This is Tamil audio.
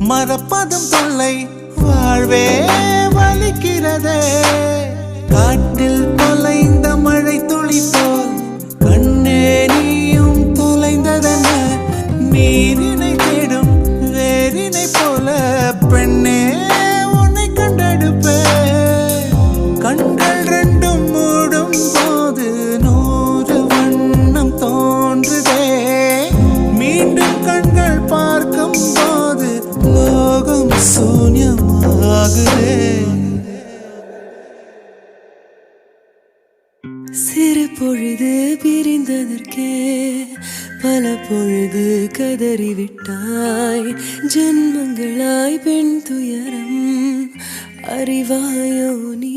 மறப்பதும் தொல்லை வாழ்வே வலிக்கிறதே காட்டில் தொலைந்த மழை துளி போல் கண்ணே நீயும் தொலைந்ததென நீரினை தேடும் வேரினை போல பெண்ணே உன்னை கண்டெடுப்பே கண்கள் ரெண்டும் மூடும் போது 100 வண்ணம் தோன்றுதே மீண்டும் கண்கள் பார்க்கும் போது லோகம் சூன்யமாகுதே சிறு பொழுது பிரிந்ததற்கே பல பொழுது கதறிவிட்டாய் ஜென்மங்களாய் பெண் துயரம் அறிவாயோ நீ